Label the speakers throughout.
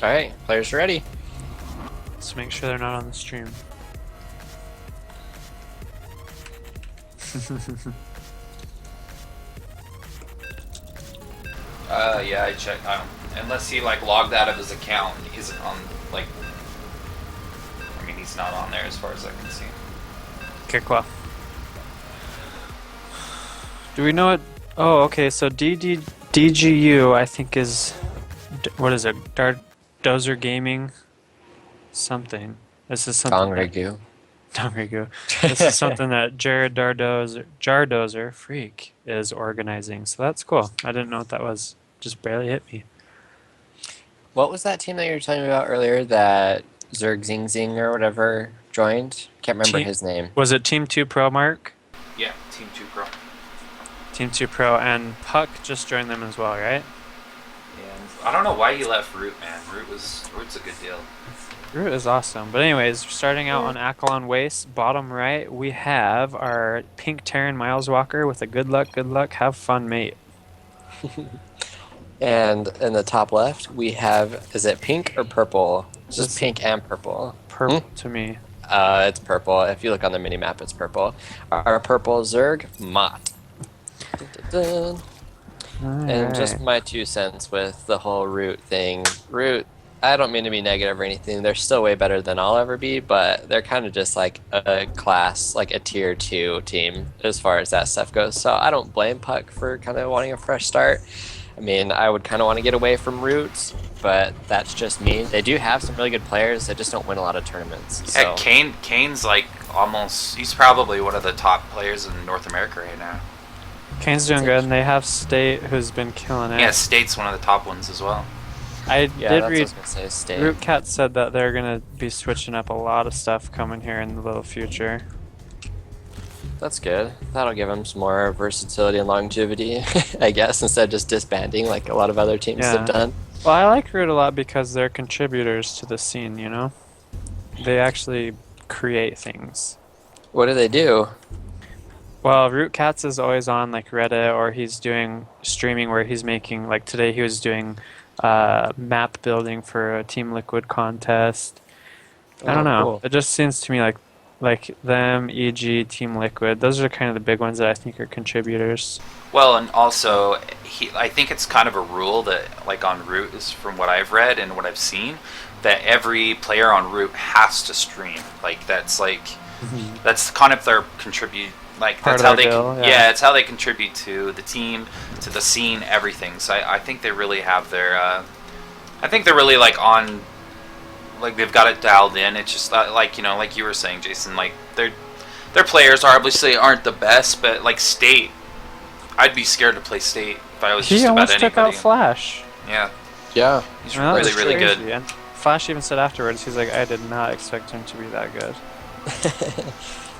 Speaker 1: Alright, players ready.
Speaker 2: Let's make sure they're not on the stream.
Speaker 3: Yeah, I checked. Unless he like logged out of his account, he isn't on. Like, I mean, he's not on there as far as I can see.
Speaker 2: Kick off. Do we know it? Oh, okay. So DGU, I think is what is it? Dozer Gaming, something. This is something.
Speaker 1: Dongrigu.
Speaker 2: Dongrigu. This is something that Jared Jardozer, freak, is organizing. So that's cool. I didn't know what that was. Just barely hit me.
Speaker 1: What was that team that you were telling me about earlier that Zerg or whatever joined? Can't remember his name.
Speaker 2: Was it Team 2 Pro, Mark?
Speaker 3: Yeah, Team 2 Pro.
Speaker 2: Team 2 Pro, and Puck just joined them as well, right?
Speaker 3: Yeah, I don't know why he left Root, man. Root's a good deal.
Speaker 2: Root is awesome. But anyways, starting out on Akalon Waste, bottom right, we have our Pink Terran MilesWalker with a good luck, have fun, mate.
Speaker 1: And in the top left, we have, is it pink or purple? It's just pink and purple.
Speaker 2: Purple to me.
Speaker 1: It's purple. If you look on the mini map, it's purple. Our purple Zerg, MOT. Dun, dun. And just my 2 cents with the whole Root thing. Root, I don't mean to be negative or anything. They're still way better than I'll ever be, but they're kind of just like a class, like a tier 2 team as far as that stuff goes. So I don't blame Puck for kind of wanting a fresh start. I mean, I would kind of want to get away from Roots, but that's just me. They do have some really good players. They just don't win a lot of tournaments. So.
Speaker 3: Yeah, Kane's like almost. He's probably one of the top players in North America right now.
Speaker 2: Kane's doing good, and they have State, who's been killing it.
Speaker 3: Yeah, State's one of the top ones as well.
Speaker 2: I did read.
Speaker 1: State.
Speaker 2: Rootcat said that they're gonna be switching up a lot of stuff coming here in the little future.
Speaker 1: That's good. That'll give them some more versatility and longevity, I guess, instead of just disbanding like a lot of other teams have done.
Speaker 2: Well, I like Root a lot because they're contributors to the scene, you know? They actually create things.
Speaker 1: What do they do?
Speaker 2: Well, Rootcats is always on like Reddit, or he's doing streaming where he's making, like today he was doing map building for a Team Liquid contest. I don't know.
Speaker 1: Cool.
Speaker 2: It just seems to me like them, EG, Team Liquid, those are kind of the big ones that I think are contributors.
Speaker 3: Well, and also, I think it's kind of a rule that, like on Root, is from what I've read and what I've seen, that every player on Root has to stream. Like that's that's kind of their contribute. Like that's how they yeah, it's how they contribute to the team, to the scene, everything. So I think they really have their. I think they're really like on. Like they've got it dialed in. It's just like, you know, like you were saying, Jason. Like their players obviously aren't the best, but like State, I'd be scared to play State if I was just about anybody.
Speaker 2: He almost took out Flash.
Speaker 3: Yeah.
Speaker 1: Yeah.
Speaker 3: He's really good.
Speaker 2: And Flash even said afterwards, he's like, I did not expect him to be that good.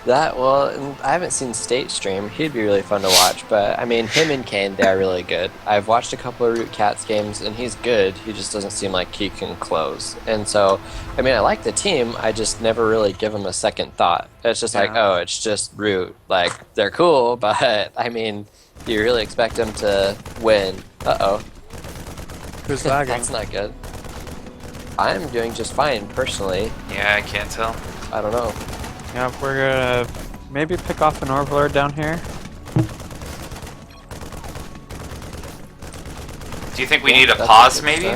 Speaker 1: Well, I haven't seen State stream. He'd be really fun to watch, but I mean, him and Kane, they're really good. I've watched a couple of Root Cats games, and he's good. He just doesn't seem like he can close. And so, I mean, I like the team. I just never really give him a second thought. It's just like, oh, it's just Root. Like, they're cool, but I mean, do you really expect them to win? Uh-oh.
Speaker 2: Who's lagging?
Speaker 1: That's not good. I'm doing just fine, personally.
Speaker 3: Yeah, I can't tell.
Speaker 1: I don't know.
Speaker 2: Yeah, we're gonna maybe pick off an Overlord down here.
Speaker 3: Do you think we need a pause, maybe?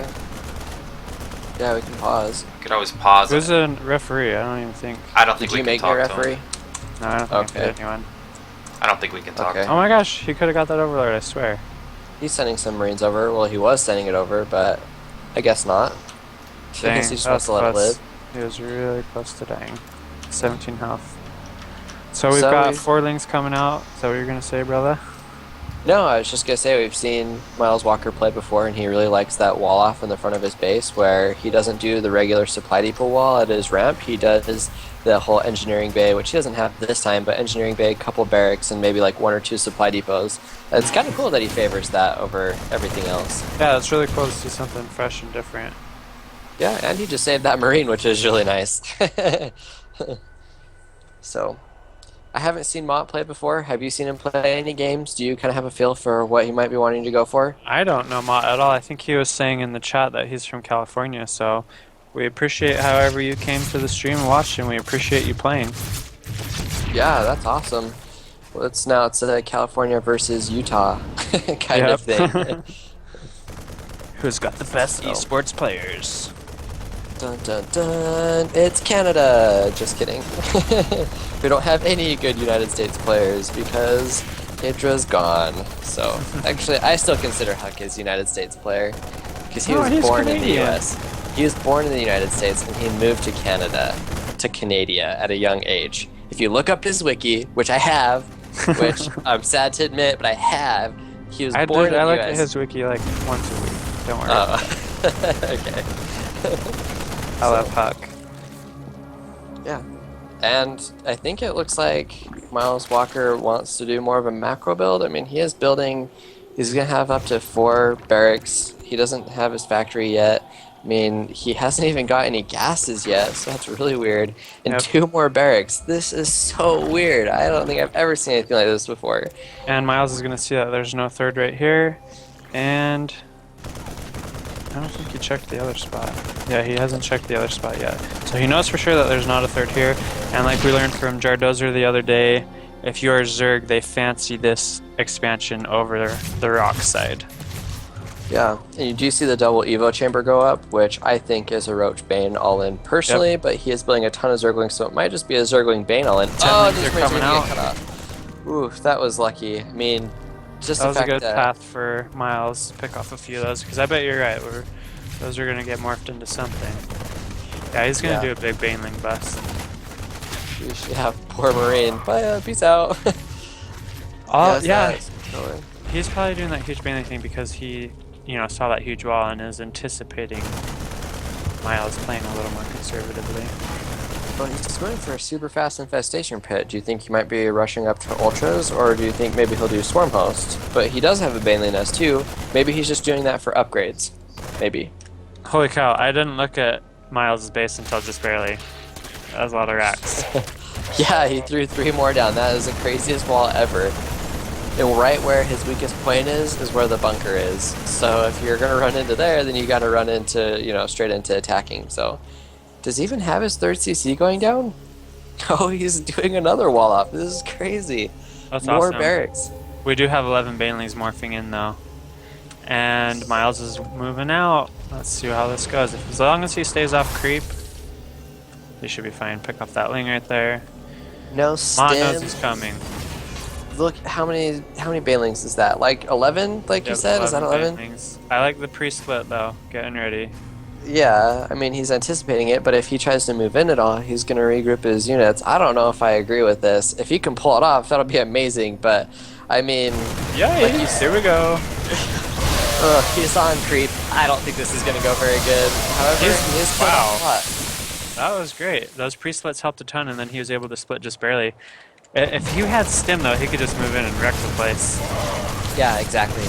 Speaker 1: Yeah, we can pause.
Speaker 3: We could always pause.
Speaker 2: Who's a referee? I don't even think.
Speaker 3: I don't think
Speaker 1: Did
Speaker 3: we
Speaker 1: you
Speaker 3: can
Speaker 1: make
Speaker 3: talk
Speaker 1: me a
Speaker 3: to him.
Speaker 1: referee?
Speaker 2: No, I don't think I did anyone.
Speaker 3: I don't think we can talk to him.
Speaker 2: Oh my gosh, he could have got that Overlord, I swear.
Speaker 1: He's sending some Marines over. Well, he was sending it over, but I guess not. I
Speaker 2: Dang,
Speaker 1: guess he's supposed to let it live.
Speaker 2: He was really close to dying. 17 health. So we've got 4-lings coming out. Is that what you're going to say, brother?
Speaker 1: No, I was just going to say we've seen MilesWalker play before, and he really likes that wall off in the front of his base where he doesn't do the regular supply depot wall at his ramp. He does the whole engineering bay, which he doesn't have this time, but engineering bay, couple barracks, and maybe like 1 or 2 supply depots. And it's kind of cool that he favors that over everything else.
Speaker 2: Yeah, it's really cool to see something fresh and different.
Speaker 1: Yeah, and he just saved that Marine, which is really nice. So, I haven't seen Mott play before. Have you seen him play any games? Do you kind of have a feel for what he might be wanting to go for?
Speaker 2: I don't know Mott at all. I think he was saying in the chat that he's from California, so we appreciate however you came to the stream and watched, and we appreciate you playing.
Speaker 1: Yeah, that's awesome. Well, it's a California versus Utah kind of thing.
Speaker 2: Who's got the best
Speaker 1: So-
Speaker 2: esports players?
Speaker 1: Dun dun dun! It's Canada. Just kidding. We don't have any good United States players because Hydra's gone. So actually, I still consider Huck his United States player because he
Speaker 2: Oh,
Speaker 1: was
Speaker 2: he's
Speaker 1: born in the
Speaker 2: Canadian.
Speaker 1: U.S. He was born in the United States and he moved to Canada, to Canada at a young age. If you look up his wiki, which I have, which I'm sad to admit, but I have, he was
Speaker 2: I
Speaker 1: born in the
Speaker 2: look
Speaker 1: U.S.
Speaker 2: at his wiki like once a week. Don't worry.
Speaker 1: Okay.
Speaker 2: I love Huck.
Speaker 1: Yeah. And I think it looks like MilesWalker wants to do more of a macro build. I mean, he's going to have up to 4 barracks. He doesn't have his factory yet. I mean, he hasn't even got any gases yet, so that's really weird. And
Speaker 2: Yep.
Speaker 1: 2 more barracks. This is so weird. I don't think I've ever seen anything like this before.
Speaker 2: And Miles is going to see that there's no third right here. And I don't think he checked the other spot. Yeah, he hasn't checked the other spot yet. So he knows for sure that there's not a third here. And like we learned from Jardozer the other day, if you're Zerg, they fancy this expansion over the rock side.
Speaker 1: Yeah, and you do see the double Evo chamber go up, which I think is a Roach Bane all-in personally, but he is building a ton of Zerglings, so it might just be a Zergling Bane all-in. Oh,
Speaker 2: They're
Speaker 1: just
Speaker 2: coming out.
Speaker 1: cut off. Oof, that was lucky. I mean, just
Speaker 2: That
Speaker 1: the
Speaker 2: was a
Speaker 1: fact
Speaker 2: good
Speaker 1: that...
Speaker 2: path for Miles to pick off a few of those, because I bet you're right. Those are going to get morphed into something. Yeah, he's going to
Speaker 1: Yeah.
Speaker 2: do a big Baneling bust.
Speaker 1: Yeah, poor Marine. Bye, peace out.
Speaker 2: Oh, yeah.
Speaker 1: that's going.
Speaker 2: He's probably doing that huge Baneling thing because he, saw that huge wall and is anticipating Miles playing a little more conservatively.
Speaker 1: Well, he's going for a super fast infestation pit. Do you think he might be rushing up to ultras, or do you think maybe he'll do swarm host? But he does have a Baneling nest too. Maybe he's just doing that for upgrades. Maybe.
Speaker 2: Holy cow, I didn't look at Miles' base until just barely. That was a lot of racks.
Speaker 1: Yeah, he threw 3 more down. That is the craziest wall ever. And right where his weakest point is where the bunker is. So if you're gonna run into there, then you gotta run into, straight into attacking. So, does he even have his 3rd CC going down? Oh, he's doing another wall up. This is crazy.
Speaker 2: That's
Speaker 1: More
Speaker 2: awesome.
Speaker 1: barracks.
Speaker 2: We do have 11 Banelings morphing in though. And Miles is moving out. Let's see how this goes. As long as he stays off creep, he should be fine. Pick up that Ling right there.
Speaker 1: No
Speaker 2: Mont knows
Speaker 1: stim.
Speaker 2: he's coming.
Speaker 1: Look, how many Banelings is that? Like 11, like you
Speaker 2: Yep,
Speaker 1: said? Is that 11?
Speaker 2: Banelings. I like the pre-split though. Getting ready.
Speaker 1: Yeah, I mean, he's anticipating it, but if he tries to move in at all, he's going to regroup his units. I don't know if I agree with this. If he can pull it off, that'll be amazing, but, I mean...
Speaker 2: Yikes! Here we go.
Speaker 1: He's on creep. I don't think this is going to go very good. However, he is killing
Speaker 2: wow.
Speaker 1: a lot.
Speaker 2: That was great. Those pre-splits helped a ton, and then he was able to split just barely. If he had stim though, he could just move in and wreck the place.
Speaker 1: Yeah, exactly.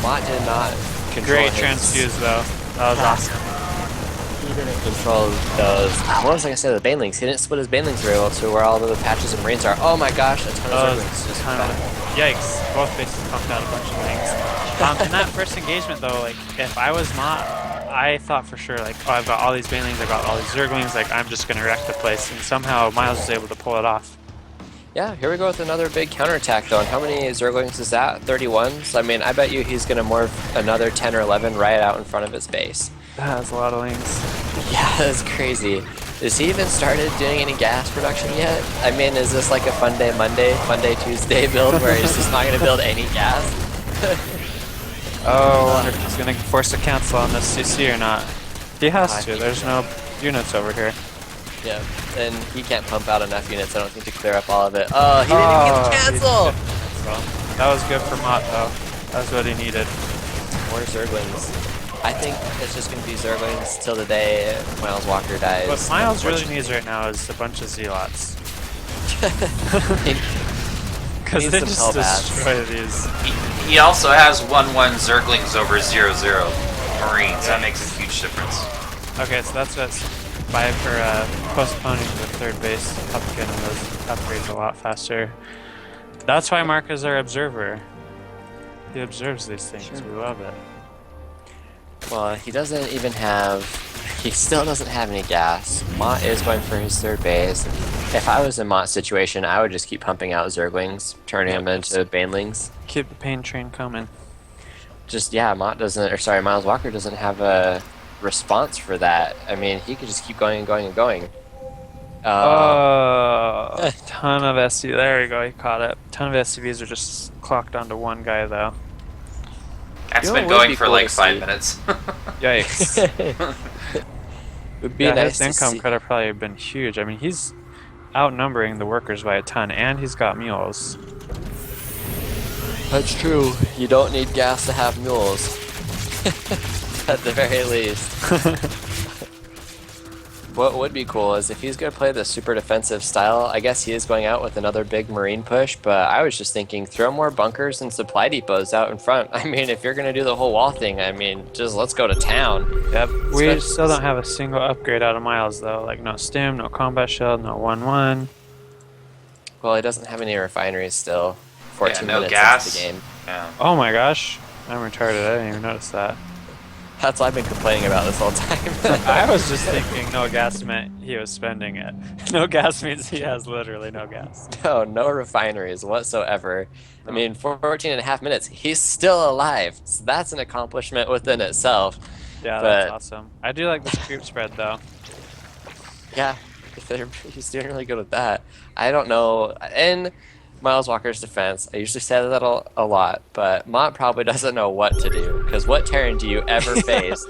Speaker 1: Mott did not control
Speaker 2: Great
Speaker 1: his...
Speaker 2: transfuse though. That was awesome.
Speaker 1: He didn't control those... what was I going to say? The Banelings. He didn't split his Banelings very well to where all the patches and Marines are. Oh my gosh, a ton of Zerglings. Just
Speaker 2: Yikes! Both bases pumped out a bunch of things. In that first engagement though, like if I was Mott, I thought for sure like, oh, I've got all these Banelings, I've got all these Zerglings, like I'm just gonna wreck the place, and somehow Miles was able to pull it off.
Speaker 1: Yeah, here we go with another big counterattack though. And how many Zerglings is that? 31? So I mean, I bet you he's gonna morph another 10 or 11 right out in front of his base.
Speaker 2: That's a lot of Lings.
Speaker 1: Yeah, that's crazy. Has he even started doing any gas production yet? I mean, is this like a fun day Monday, Tuesday build where he's just not gonna build any gas?
Speaker 2: Oh, I wonder if he's gonna force a cancel on this CC or not. He has to, there's no units over here.
Speaker 1: Yeah, and he can't pump out enough units, I don't think, to clear up all of it. Oh, he didn't even get the cancel!
Speaker 2: That was good for Mott though. That's what he needed.
Speaker 1: More Zerglings. I think it's just gonna be Zerglings till the day MilesWalker dies.
Speaker 2: What Miles really needs right now is a bunch of Zealots. Because they
Speaker 1: some
Speaker 2: just
Speaker 1: Hellbats.
Speaker 2: destroy these.
Speaker 3: He also has 1-1 Zerglings over 0-0 Marines. That makes a huge difference.
Speaker 2: Okay, so that's postponing the third base up, getting those upgrades a lot faster. That's why Mark is our observer. He observes these things.
Speaker 1: Sure.
Speaker 2: We love it.
Speaker 1: Well, he doesn't even have. He still doesn't have any gas. Mott is going for his third base. If I was in Mott's situation, I would just keep pumping out Zerglings, turning them into Banelings.
Speaker 2: Keep the pain train coming.
Speaker 1: Just yeah, MilesWalker doesn't have a response for that. I mean, he could just keep going and going and going.
Speaker 2: Ton of SC. There we go. He caught it. Ton of SCVs are just clocked onto one guy though.
Speaker 3: That's
Speaker 1: You know
Speaker 3: been
Speaker 1: what would
Speaker 3: going
Speaker 1: be
Speaker 3: for
Speaker 1: cool
Speaker 3: like
Speaker 1: to
Speaker 3: 5
Speaker 1: see?
Speaker 3: minutes.
Speaker 2: Yikes.
Speaker 1: Would be
Speaker 2: Yeah,
Speaker 1: nice
Speaker 2: his
Speaker 1: to
Speaker 2: income
Speaker 1: see.
Speaker 2: could have probably been huge. I mean, he's outnumbering the workers by a ton, and he's got mules.
Speaker 1: That's true. You don't need gas to have mules. At the very least. What would be cool is if he's going to play the super defensive style, I guess he is going out with another big marine push, but I was just thinking throw more bunkers and supply depots out in front. I mean, if you're going to do the whole wall thing, I mean, just let's go to town.
Speaker 2: Yep. We
Speaker 1: Especially-
Speaker 2: still don't have a single upgrade out of Miles though. Like no stim, no combat shield, no 1-1.
Speaker 1: Well, he doesn't have any refineries still. 14
Speaker 3: no
Speaker 1: minutes
Speaker 3: gas.
Speaker 1: into the game.
Speaker 3: Yeah.
Speaker 2: Oh my gosh, I'm retarded. I didn't even notice that.
Speaker 1: That's what I've been complaining about this whole time.
Speaker 2: I was just thinking no gas meant he was spending it. No gas means he has literally no gas.
Speaker 1: No refineries whatsoever. I mean, for 14 and a half minutes, he's still alive. So that's an accomplishment within itself.
Speaker 2: Yeah,
Speaker 1: But-
Speaker 2: that's awesome. I do like this creep spread though.
Speaker 1: Yeah, he's doing really good with that. I don't know. In MilesWalker's defense, I usually say that a lot, but Mott probably doesn't know what to do. Because what Terran do you ever face?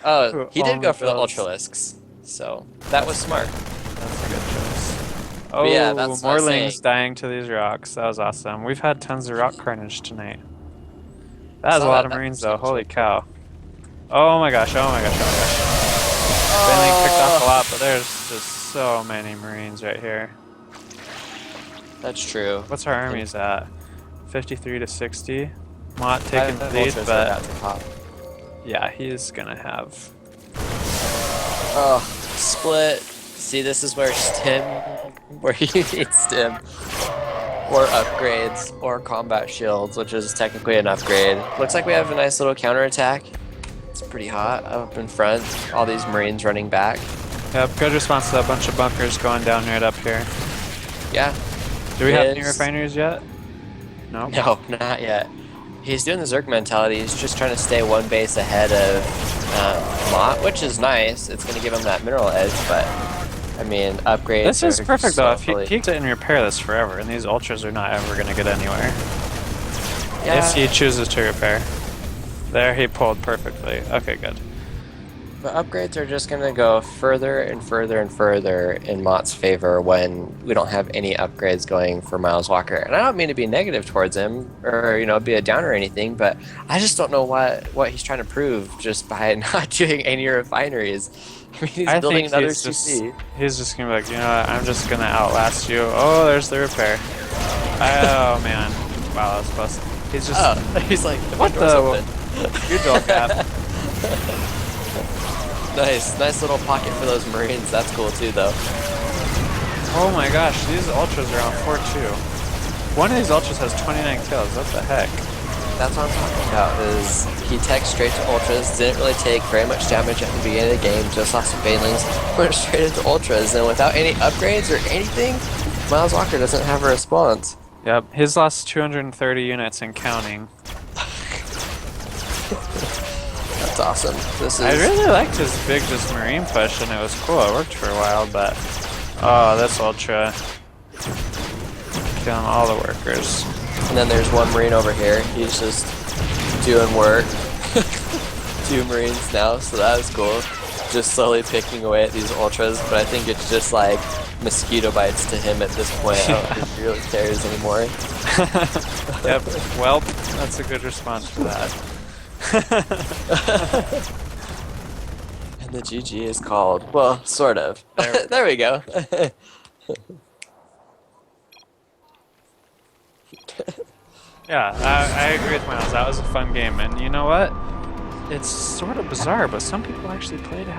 Speaker 1: Oh, he did go for the
Speaker 2: Builds.
Speaker 1: Ultralisks. So that was smart.
Speaker 2: That's a good choice. Oh,
Speaker 1: yeah, that's what
Speaker 2: more
Speaker 1: I'm
Speaker 2: lings
Speaker 1: saying.
Speaker 2: dying to these rocks. That was awesome. We've had tons of rock carnage tonight. That was a
Speaker 1: Saw
Speaker 2: lot
Speaker 1: that.
Speaker 2: of
Speaker 1: That
Speaker 2: marines
Speaker 1: was
Speaker 2: though.
Speaker 1: awesome.
Speaker 2: Holy cow. Oh my gosh, oh my gosh, oh my gosh. Banning picked off a lot, but there's just so many marines right here.
Speaker 1: That's true.
Speaker 2: What's our armies at? 53 to 60. Mott taking the
Speaker 1: Five
Speaker 2: lead,
Speaker 1: Ultras right out
Speaker 2: but
Speaker 1: to top.
Speaker 2: yeah, he's gonna have.
Speaker 1: Oh, split. See, this is where stim, where you need stim, or upgrades, or combat shields, which is technically an upgrade. Looks like we have a nice little counterattack. It's pretty hot up in front. All these marines running back.
Speaker 2: Yep, good response to that bunch of bunkers going down right up here.
Speaker 1: Yeah.
Speaker 2: Do we have any
Speaker 1: Is-
Speaker 2: refineries yet? No.
Speaker 1: No, not yet. He's doing the Zerg mentality. He's just trying to stay one base ahead of Mott, which is nice. It's going to give him that mineral edge, but I mean, upgrades.
Speaker 2: This is
Speaker 1: are
Speaker 2: perfect though. If
Speaker 1: so
Speaker 2: he can sit and repair this forever, and these ultras are not ever gonna get anywhere.
Speaker 1: Yeah.
Speaker 2: If he chooses to repair. There, he pulled perfectly. Okay, good.
Speaker 1: The upgrades are just going to go further and further and further in Mott's favor when we don't have any upgrades going for MilesWalker. And I don't mean to be negative towards him or, be a downer or anything, but I just don't know what he's trying to prove just by not doing any refineries. I mean, he's building another
Speaker 2: he's
Speaker 1: CC.
Speaker 2: he's just gonna be like, you know what, I'm just gonna outlast you. Oh, there's the repair. Oh man. Wow, that was close. He's just
Speaker 1: Oh, he's like,
Speaker 2: what
Speaker 1: door's
Speaker 2: the
Speaker 1: open.
Speaker 2: huge old gap.
Speaker 1: Nice little pocket for those Marines. That's cool too, though.
Speaker 2: Oh my gosh, these ultras are on 4-2. One of these ultras has 29 kills. What the heck?
Speaker 1: That's what I'm talking about, is he teched straight to Ultras, didn't really take very much damage at the beginning of the game, just lost some Banelings, went straight into Ultras, and without any upgrades or anything, MilesWalker doesn't have a response.
Speaker 2: Yep, he's lost 230 units and counting.
Speaker 1: That's awesome. This is...
Speaker 2: I really liked his big just marine push, and it was cool. It worked for a while, but oh, this ultra killing all the workers.
Speaker 1: And then there's one Marine over here. He's just doing work. 2 Marines now, so that was cool. Just slowly picking away at these Ultras, but I think it's just like mosquito bites to him at this point. I don't think he really cares anymore.
Speaker 2: Yep, well, that's a good response for that.
Speaker 1: And the GG is called. Well, sort of.
Speaker 2: There-
Speaker 1: There we go.
Speaker 2: Yeah, I agree with Miles. That was a fun game, and you know what? It's sort of bizarre, but some people actually play to have